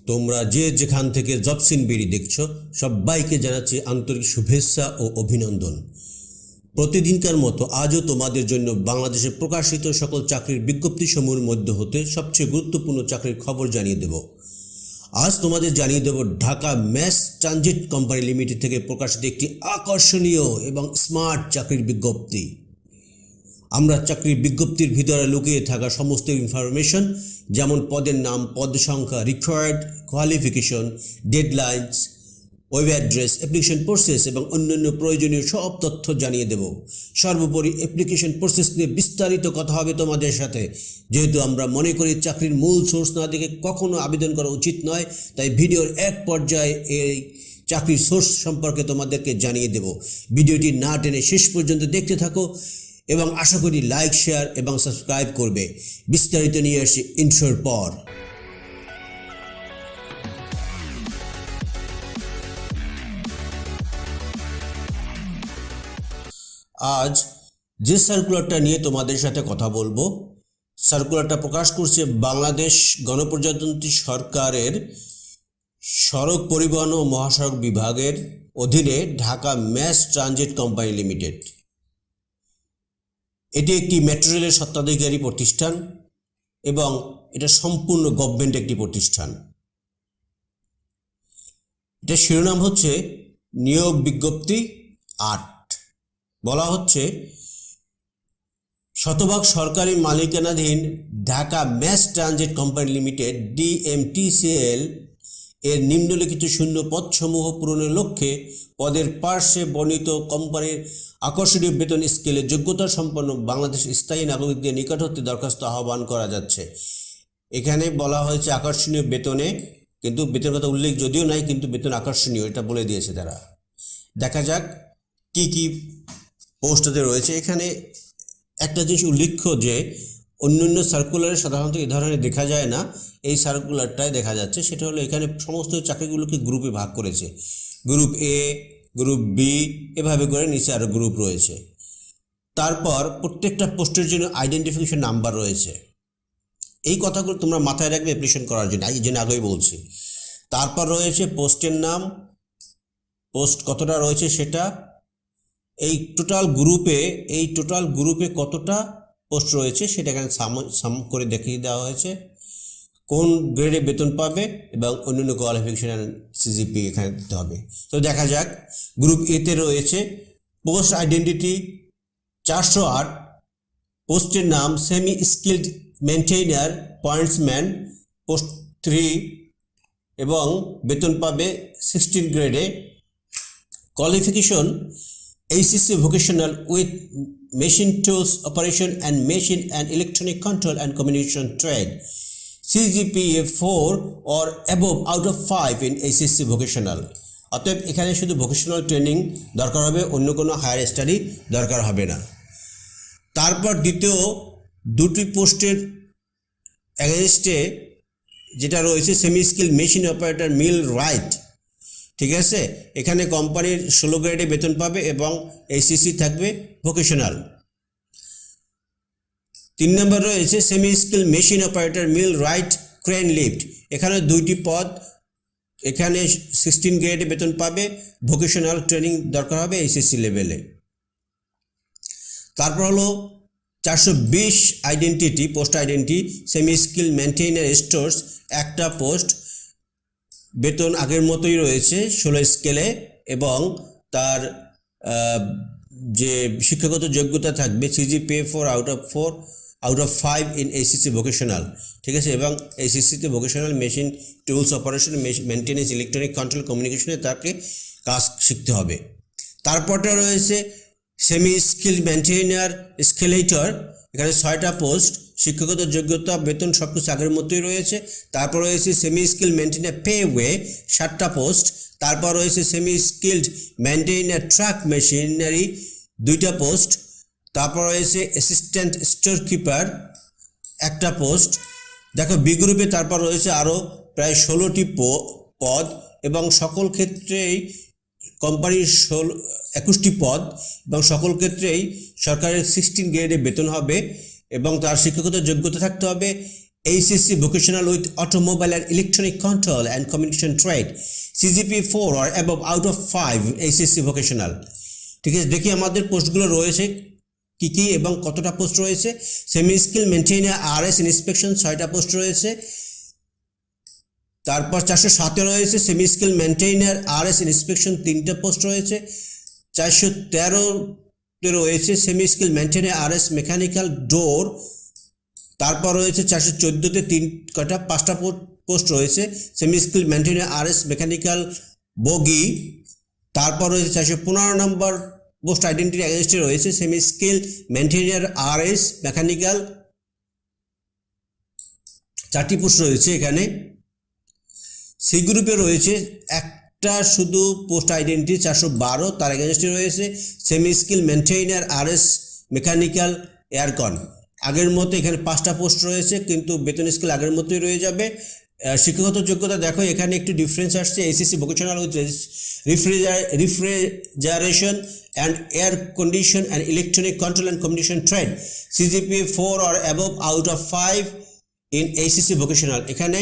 তোমরা যে যেখান থেকে জব সিনবেরি দেখছো সবাইকে জানাচ্ছি আন্তরিক শুভেচ্ছা ও অভিনন্দন। প্রতিদিনকার মতো আজও তোমাদের জন্য বাংলাদেশে প্রকাশিত সকল চাকরির বিজ্ঞপ্তিসমূহের মধ্যে হতে সবচেয়ে গুরুত্বপূর্ণ চাকরির খবর জানিয়ে দেব। আজ তোমাদের জানিয়ে দেব Dhaka mass transit company limited থেকে প্রকাশিত একটি আকর্ষণীয় এবং স্মার্ট চাকরির বিজ্ঞপ্তি। আমরা চাকরির বিজ্ঞপ্তির ভিতরে লুকিয়ে থাকা সমস্ত ইনফরমেশন, যেমন পদের নাম, পদ সংখ্যা, required qualification, deadlines, web address, application process এবং অন্যান্য প্রয়োজনীয় সব তথ্য জানিয়ে দেব। সর্বোপরি অ্যাপ্লিকেশন প্রসেস নিয়ে বিস্তারিত কথা হবে তোমাদের সাথে। যেহেতু আমরা মনে করি চাকরির মূল সোর্স না দেখে কখনো আবেদন করা উচিত নয়, তাই ভিডিওর এক পর্যায়ে এই চাকরির সোর্স সম্পর্কে তোমাদেরকে জানিয়ে দেব। ভিডিওটি না টেনে শেষ পর্যন্ত দেখতে থাকো এবং আশা করি লাইক, শেয়ার এবং সাবস্ক্রাইব করবে। বিস্তারিত নিয়ে আসি ইন্ট্রোর পর। আজ যে সার্কুলারটা নিয়ে তোমাদের সাথে কথা বলবো, সার্কুলারটা প্রকাশ করছে বাংলাদেশ গণপ্রজাতন্ত্রী সরকারের সড়ক পরিবহন ও মহাসড়ক বিভাগের অধীনে Dhaka mass transit company limited. এটি একটি মেট্রো রেলের স্বত্বাধিকারী প্রতিষ্ঠান এবং এটা সম্পূর্ণ গভর্নমেন্ট একটি প্রতিষ্ঠান। এটা শিরোনাম হচ্ছে নিয়োগ বিজ্ঞপ্তি ৮। বলা হচ্ছে শতভাগ সরকারি মালিকানাধীন Dhaka mass transit company limited DMTCL এর নিম্নলিখিত শূন্য পদসমূহ পূরণের লক্ষ্যে পদের পার্শ্বে বর্ণিত কোম্পানির আকর্ষণীয় বেতন স্কেলে যোগ্যতা সম্পন্ন বাংলাদেশ স্থায়ী নাগরিকদের নিকট হতে দরখাস্ত আহ্বান করা যাচ্ছে। এখানে বলা হয়েছে আকর্ষণীয় বেতনে, কিন্তু বেতনের কথা উল্লেখ যদিও নাই, কিন্তু বেতন আকর্ষণীয় এটা বলে দিয়েছে তারা। দেখা যাক কি কি পোস্টে রয়েছে। এখানে একটা জিনিস উল্লেখ্য যে অন্যান্য সার্কুলারে সাধারণত এই ধরনের দেখা যায় না, এই সার্কুলারটায় দেখা যাচ্ছে। সেটা হলো এখানে সমস্ত চাকরিগুলোকে গ্রুপে ভাগ করেছে। গ্রুপ এ, গ্রুপ বি, এভাবে করে নিচে আরও গ্রুপ রয়েছে। তারপর প্রত্যেকটা পোস্টের জন্য আইডেন্টিফিকেশন নাম্বার রয়েছে। এই কথাগুলো তোমরা মাথায় রাখবে অ্যাপ্লিকেশন করার জন্য, এই জন্য আগেই বলছি। তারপর রয়েছে পোস্টের নাম, পোস্ট কতটা রয়েছে সেটা, এই টোটাল গ্রুপে কতটা পোস্ট রয়েছে সেটা এখানে সাম করে দেখিয়ে দেওয়া হয়েছে। কোন গ্রেডে বেতন পাবে এবং অন্যান্য কোয়ালিফিকেশন অ্যান্ড CGPA এখানে দিতে হবে। তো দেখা যাক, গ্রুপ এতে রয়েছে পোস্ট আইডেন্টিটি 408, পোস্টের নাম সেমি স্কিল্ড মেনটেইনার পয়েন্টসম্যান, পোস্ট 3 এবং বেতন পাবে 16 গ্রেডে। Qualification ACC vocational with machine tools operation and machine and electronic control and communication trade, CGPA 4 or above out of 5 in ACC vocational. অতএব এখানে শুধু ভোকেশনাল ট্রেনিং দরকার হবে, অন্য কোনো হায়ার স্টাডি দরকার হবে না। তারপর দ্বিতীয় দুটি পোস্টের অ্যাগেনস্টে যেটা রয়েছে সেমি স্কিল মেশিন অপারেটর মিল রাইট, ঠিক আছে। এখানে কোম্পানির 16 গ্রেডে বেতন পাবে এবং ACC থাকবে ভোকেশনাল। 3 নম্বর রয়েছে সেমি স্কিল মেশিন অপারেটর মিল রাইট ক্রেন লিফট। এখানে 2টি পদ, এখানে 16 গ্রেডে বেতন পাবে, ভোকেশনাল ট্রেনিং দরকার হবে ACC লেভেলে। তারপর হলো 420 identity, post identity semi skill maintainer stores, একটা পোস্ট, বেতন আগের মতোই রয়েছে 16 স্কেলে এবং তার যে শিক্ষাগত যোগ্যতা থাকবে CGPA 4 out of 5 in ACC vocational, ঠিক আছে। এবং ACCতে vocational machine tools operation, maintenance, electronic control, কমিউনিকেশনে তাকে কাজ শিখতে হবে। তারপরটা রয়েছে সেমি স্কিল মেনটেইনার স্কেলেটর, এখানে 6টা পোস্ট, শিক্ষাগত যোগ্যতা, বেতন সব কিছু আগের মতোই রয়েছে। তারপর রয়েছে সেমি স্কিল মেনটেইনার পেওয়ে 7টা পোস্ট। তারপর রয়েছে সেমি স্কিল্ড মেনটেইনার ট্রাক মেশিনারি 2টা পোস্ট। তারপর রয়েছে অ্যাসিস্ট্যান্ট স্টোর কিপার 1টা পোস্ট। দেখো বি গ্রুপে তারপর রয়েছে আরও প্রায় 16টি পদ এবং সকল ক্ষেত্রেই কোম্পানির 21টি পদ এবং সকল ক্ষেত্রেই সরকারের 16 গ্রেডে বেতন হবে এবং তার শিক্ষাগত যোগ্যতা থাকতে হবে ACC vocational with automobile and electronic control and communication trade, CGPA 4 or above out of 5 ACC vocational। ঠিক আছে, দেখি আমাদের পোস্টগুলো রয়েছে কি কি এবং কতটা পোস্ট রয়েছে। Semi skill maintainer RS inspection 6টা পোস্ট রয়েছে। তারপর 407 রয়েছে semi skill maintainer RS inspection 3টা পোস্ট রয়েছে। 413 রয়েছে semi skill maintainer RS mechanical door. তারপর রয়েছে 414তে 5টা পোস্ট রয়েছে semi skill maintainer RS mechanical bogie. তারপর রয়েছে 415 নম্বর পোস্ট আইডেন্টিটি এগেনস্টে রয়েছে semi skill maintainer RS mechanical, 4টি পোস্ট রয়েছে এখানে। সি গ্রুপে রয়েছে একটা শুধু পোস্ট আইডেন্টিটি 412, তার এগেনস্টে রয়েছে semi skill maintainer RS mechanical aircon. আগের মতো এখানে 5টা পোস্ট রয়েছে, কিন্তু বেতন স্কেল আগের মতোই রয়ে যাবে। শিক্ষাগত যোগ্যতা দেখো এখানে একটু ডিফারেন্স আসছে। ACC vocational with refrigeration and air condition and electronic control and communication trade, CGPA 4 or above out of 5 in ACC vocational. এখানে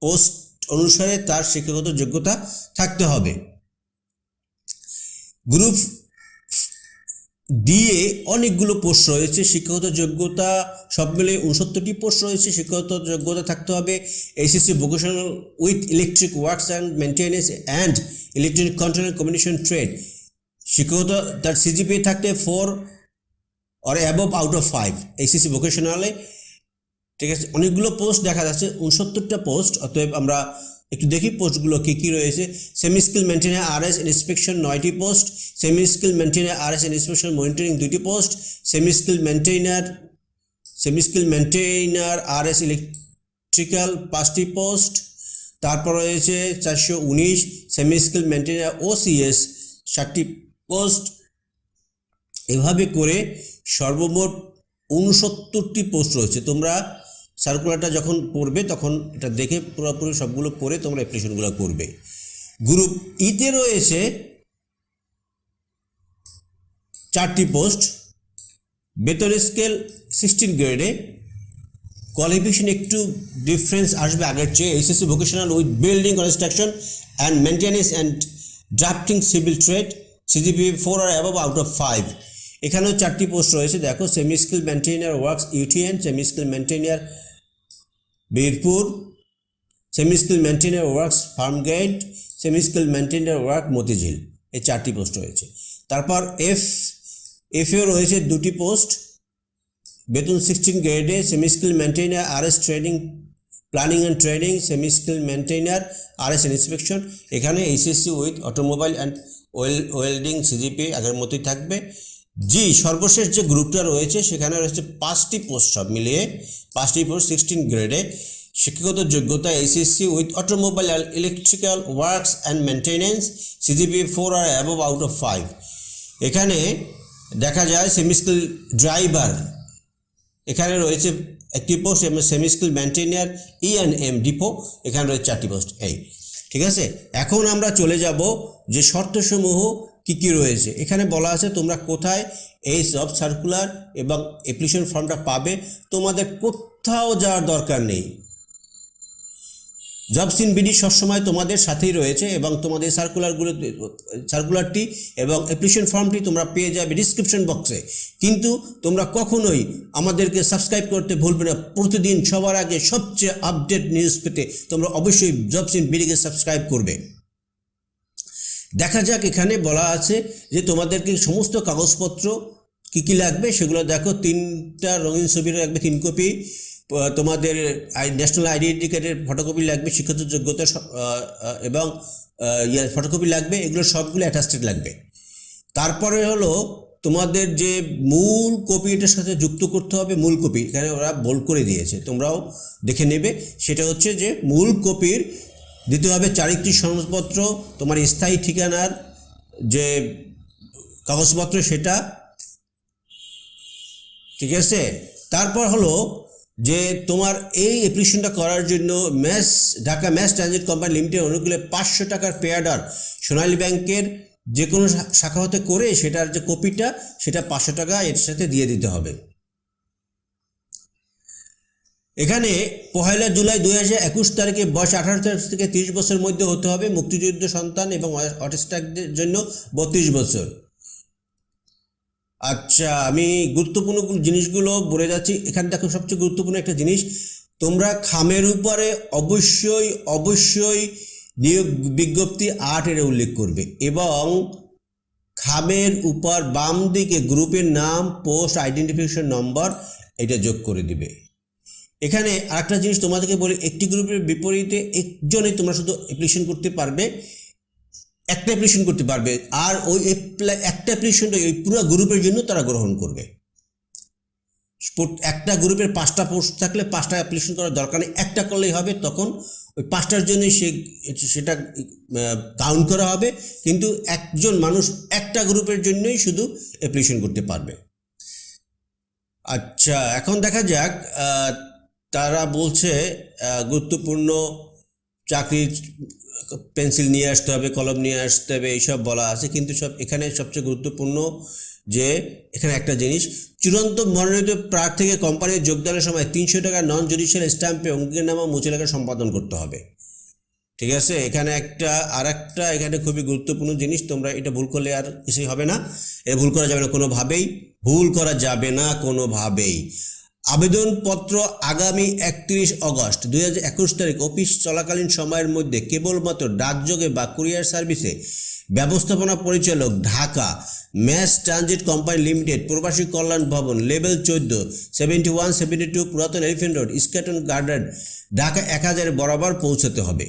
পোস্ট অনুসারে তার শিক্ষাগত যোগ্যতা থাকতে হবে। গ্রুপ দিয়ে অনেকগুলো পোস্ট রয়েছে, শিক্ষাগত যোগ্যতা সব মিলে 69টি পোস্ট রয়েছে। শিক্ষাগত যোগ্যতা থাকতে হবে ACC vocational with electric works and maintenance and electronic control and communication trade. শিক্ষাগত তার CGPA থাকতে 4 or above out of 5 ACC ভোকেশনালে। ঠিক আছে, অনেকগুলো পোস্ট দেখা যাচ্ছে, 69টা পোস্ট। অতএব আমরা একটু দেখি পোস্টগুলো কী কী রয়েছে। Semi skill maintainer RS inspection 9টি post, semi skill maintainer RS inspection monitoring 2টি post, semi skill maintainer RS electrical 5টি পোস্ট। তারপর রয়েছে 419 সেমি স্কিল মেনটেইনার OCS 7টি পোস্ট। এভাবে করে সর্বমোট 69টি পোস্ট রয়েছে। তোমরা সার্কুলারটা যখন পড়বে তখন এটা দেখে পুরোপুরি সবগুলো পড়ে তোমরা অ্যাপ্লিকেশনগুলো করবে। গ্রুপ ইতে রয়েছে 4টি পোস্ট, বেতন স্কেল 16 গ্রেডে। কোয়ালিফিকেশন একটু ডিফারেন্স আসবে আগের চেয়ে। ACC vocational with building construction and maintenance and drafting civil trade, CGPA 4 or above out of 5। এখানেও 4টি পোস্ট রয়েছে। দেখো semi skill maintainer works UTN, semi skill maintainer Birpur, semi skill maintainer works Farmgate, semi skill maintainer work Motijheel. এই 4টি post রয়েছে। তারপর FAO রয়েছে 2টি পোস্ট, বেতন 16 গ্রেডে। Semi skill maintainer RS training planning and training, semi skill maintainer RS inspection. এখানে ACC with automobile and welding CGPA আগের মতোই থাকবে। জি সর্বশেষ যে গ্রুপটা রয়েছে সেখানে রয়েছে 5টি পোস্ট, সব মিলিয়ে 5টি পোস্ট 16 গ্রেডে। শিক্ষাগত যোগ্যতা ACC with automobile and electrical works and maintenance, CGPA 4 or above out of 5। এখানে দেখা যায় সেমি স্কিল ড্রাইভার, এখানে রয়েছে 1টি পোস্ট এবং সেমি স্কিল মেনটেইনার E&M ডিপো, এখানে রয়েছে 4টি পোস্ট। এই ঠিক আছে, এখন আমরা চলে যাব যে শর্তসমূহ কী কী রয়েছে। এখানে বলা আছে তোমরা কোথায় এই জব সার্কুলার এবং অ্যাপ্লিকেশন ফর্মটা পাবে। তোমাদের কোথাও যাওয়ার দরকার নেই। জবস ইন বিডি সবসময় তোমাদের সাথেই রয়েছে এবং তোমাদের সার্কুলারটি এবং অ্যাপ্লিকেশন ফর্মটি তোমরা পেয়ে যাবে ডিসক্রিপশন বক্সে। কিন্তু তোমরা কখনোই আমাদেরকে সাবস্ক্রাইব করতে ভুলবে না। প্রতিদিন সবার আগে সবচেয়ে আপডেট নিউজ পেতে তোমরা অবশ্যই জবস ইন বিডিকে সাবস্ক্রাইব করবে। দেখা যাক, এখানে বলা আছে যে তোমাদেরকে সমস্ত কাগজপত্র কী কী লাগবে সেগুলো দেখো। 3টা রঙিন ছবির লাগবে 3 কপি, তোমাদের ন্যাশনাল আইডেন্টি কার্ডের ফটোকপি লাগবে, শিক্ষাগত যোগ্যতা এবং ফটোকপি লাগবে। এগুলো সবগুলো অ্যাটাস্টেড লাগবে। তারপরে হলো তোমাদের যে মূল কপি এটার সাথে যুক্ত করতে হবে। মূল কপি এখানে ওরা বোল্ড করে দিয়েছে, তোমরাও দেখে নেবে। সেটা হচ্ছে যে মূল কপির দিতে হবে চারিত্রিক সনদপত্র, তোমার স্থায়ী ঠিকানার যে কাগজপত্র সেটা, ঠিক আছে। তারপর হলো যে তোমার এই অ্যাপ্লিকেশনটা করার জন্য Dhaka mass transit company limited অনুকূলে 500 টাকার পে অর্ডার সোনালী ব্যাংকের যে কোনো শাখা হতে করে সেটার যে কপিটা সেটা 500 টাকা এর সাথে দিয়ে দিতে হবে। এখানে 1 জুলাই 2021 তারিখে বয়স 18 থেকে 30 বছরের মধ্যে হতে হবে, মুক্তিযুদ্ধ সন্তান এবং অটিস্টিকদের জন্য 32 বছর। আচ্ছা, আমি গুরুত্বপূর্ণ জিনিসগুলো বলে যাচ্ছি। এখানে দেখো সবচেয়ে গুরুত্বপূর্ণ একটা জিনিস, তোমরা খামের উপরে অবশ্যই নিয়োগ বিজ্ঞপ্তি 8 এর উল্লেখ করবে এবং খামের উপর বাম দিকে গ্রুপের নাম, পোস্ট, আইডেন্টিফিকেশন নম্বর এটা যোগ করে দিবে। এখানে আরেকটা জিনিস তোমাদেরকে বলি, একটি গ্রুপের বিপরীতে একজনই তোমরা শুধু অ্যাপ্লিকেশন করতে পারবে, একটা অ্যাপ্লিকেশন করতে পারবে, আর ওই একটা অ্যাপ্লিকেশনটা ওই পুরো গ্রুপের জন্য তারা গ্রহণ করবে। একটা গ্রুপের 5টা পোস্ট থাকলে 5টা অ্যাপ্লিকেশন করার দরকার নেই, একটা করলেই হবে। তখন ওই 5টার জন্যই সেটা কাউন্ট করা হবে, কিন্তু একজন মানুষ একটা গ্রুপের জন্যই শুধু অ্যাপ্লিকেশন করতে পারবে। আচ্ছা, এখন দেখা যাক, তারা বলছে গুরুত্বপূর্ণ চাকরির পেন্সিল নিয়ে আসতে হবে, কলম নিয়ে আসতে হবে, এইসব বলা আছে। কিন্তু এখানে সবচেয়ে গুরুত্বপূর্ণ যে এখানে একটা জিনিস, চূড়ান্ত মনোনীত প্রার্থীকে কোম্পানির যোগদানের সময় 300 টাকা নন জুডিশিয়াল স্ট্যাম্পে অঙ্গীকারনামা মুচলেখা সম্পাদন করতে হবে। ঠিক আছে, এখানে এখানে খুবই গুরুত্বপূর্ণ জিনিস, তোমরা এটা ভুল করলে আর কিছুই হবে না, এটা ভুল করা যাবে না কোনোভাবেই। আবেদনপত্র আগামী 31 অগস্ট 2021 তারিখ অফিস চলাকালীন সময়ের মধ্যে কেবলমাত্র ডাকযোগে বা কুরিয়ার সার্ভিসে ব্যবস্থাপনা পরিচালক, Dhaka mass transit company limited, প্রবাসী কল্যাণ ভবন, লেভেল 14, 71-72 পুরাতন Elephant Road, Eskaton Garden, Dhaka 1000 বরাবর পৌঁছাতে হবে।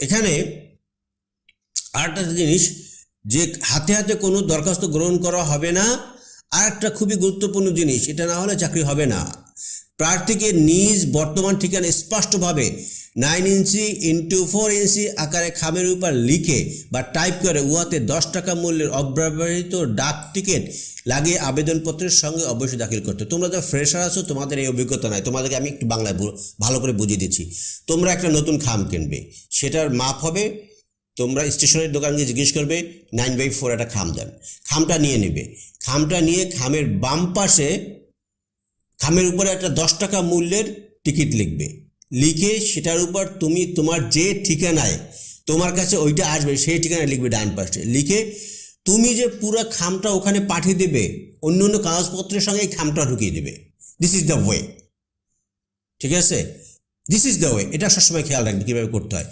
এখানে আরেকটা জিনিস, যে হাতে কোনো দরখাস্ত গ্রহণ করা হবে না। আর একটা খুবই গুরুত্বপূর্ণ জিনিস, এটা না হলে চাকরি হবে না। প্রার্থীকে নিজ বর্তমান ঠিকানা স্পষ্টভাবে 9 ইঞ্চি × 4 ইঞ্চি আকারে খামের উপর লিখে বা টাইপ করে উহাতে 10 টাকা মূল্যের অব্যবহৃত ডাক টিকিট লাগিয়ে আবেদনপত্রের সঙ্গে অবশ্যই দাখিল করতে। তোমরা যারা ফ্রেশার আছো, তোমাদের এই অভিজ্ঞতা নাই, তোমাদেরকে আমি একটু বাংলায় ভালো করে বুঝিয়ে দিচ্ছি। তোমরা একটা নতুন খাম কিনবে, সেটার মাপ হবে, তোমরা স্টেশনের দোকান গিয়ে জিজ্ঞেস করবে 9/4 একটা খাম দেন, খামটা নিয়ে নেবে। খামটা নিয়ে খামের বাম পাশে খামের উপরে একটা 10 টাকা মূল্যের টিকিট লিখবে, লিখে সেটার উপর তুমি তোমার যে ঠিকানায় তোমার কাছে ওইটা আসবে সেই ঠিকানায় লিখবে ডান পাশে। লিখে তুমি যে পুরো খামটা ওখানে পাঠিয়ে দেবে, অন্য কাগজপত্রের সঙ্গে এই খামটা ঢুকিয়ে দেবে। This is the way. ঠিক আছে, দিস ইজ দ্য ওয়ে। এটা সবসময় খেয়াল রাখবে কীভাবে করতে হয়।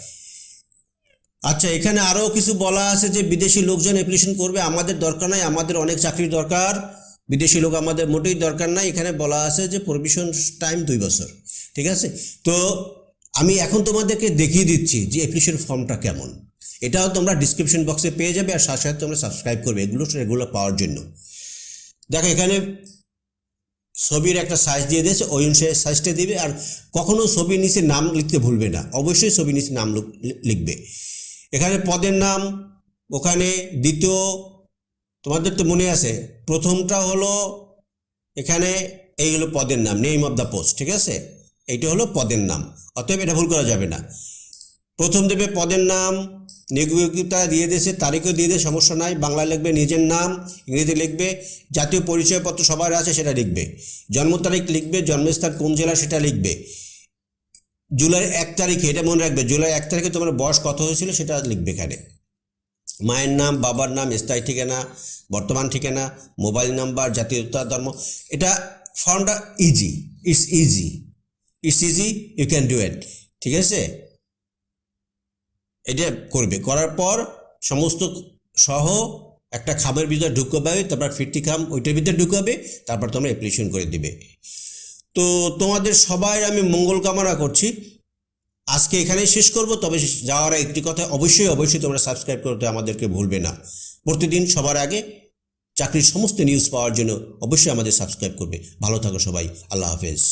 আচ্ছা, এখানে আরও কিছু বলা আছে যে বিদেশি লোকজন অ্যাপ্লিকেশন করবে, আমাদের দরকার নাই, আমাদের অনেক চাকরির দরকার, বিদেশি লোক আমাদের মোটেই দরকার নাই। এখানে বলা আছে যে প্রভিশন টাইম 2 বছর। ঠিক আছে, তো আমি এখন তোমাদেরকে দেখিয়ে দিচ্ছি যে অ্যাপ্লিকেশন ফর্মটা কেমন। এটাও তোমরা ডিসক্রিপশন বক্সে পেয়ে যাবে, আর সাথে সাথে তোমরা সাবস্ক্রাইব করবে এগুলো রেগুলার পাওয়ার জন্য। দেখো, এখানে ছবির একটা সাইজ দিয়ে দিয়েছে, ওই অনুসারে সাইজটা দিবে। আর কখনো ছবির নিচে নাম লিখতে ভুলবে না, অবশ্যই ছবির নিচে নাম লিখবে। এখানে পদের নাম, ওখানে দ্বিতীয়, তোমাদের তো মনে আছে, প্রথমটা হলো এখানে এই হলো পদের নাম, নেম অফ দ্য পোস্ট। ঠিক আছে, এইটা হলো পদের নাম, অতএব এটা ভুল করা যাবে না। প্রথম দেবে পদের নাম, নিয়োগযোগ্যতা দিয়ে দিয়েছে, তারিখও দিয়ে দিয়ে সমস্যা নাই, বাংলা লিখবে, নিজের নাম ইংরেজি লিখবে, জাতীয় পরিচয়পত্র সবার আছে সেটা লিখবে, জন্ম তারিখ লিখবে, জন্মস্থান কোন জেলা সেটা লিখবে, জুলাই 1 তারিখে, এটা মনে রাখবে, জুলাই 1 তারিখে তোমার বয়স কত হয়েছিল সেটা লিখবে এখানে। মায়ের নাম, বাবার নাম, স্থায়ী ঠিকানা, বর্তমান ঠিকানা, মোবাইল নাম্বার, জাতীয়তা, ধর্ম। এটা ফর্মটা it's easy, you can do it. ঠিক আছে, এটা করবে, করার পর সমস্ত সহ একটা খামের ভিতরে ঢুকাবে, তারপর ফিরতি খাম ওইটার ভিতরে ঢুকাবে, তারপর তোমরা অ্যাপ্লিকেশন করে দিবে। তো তোমাদের সবাই আমি মঙ্গল কামনা করছি। আজকে এখানেই শেষ করব, তবে যাওয়ার একটি কথা, অবশ্যই তোমরা সাবস্ক্রাইব করতে আমাদেরকে ভুলবে না। প্রতিদিন সবার আগে চাকরির সমস্ত নিউজ পাওয়ার জন্য অবশ্যই আমাদের সাবস্ক্রাইব করবে। ভালো থাকো সবাই, আল্লাহ হাফেজ।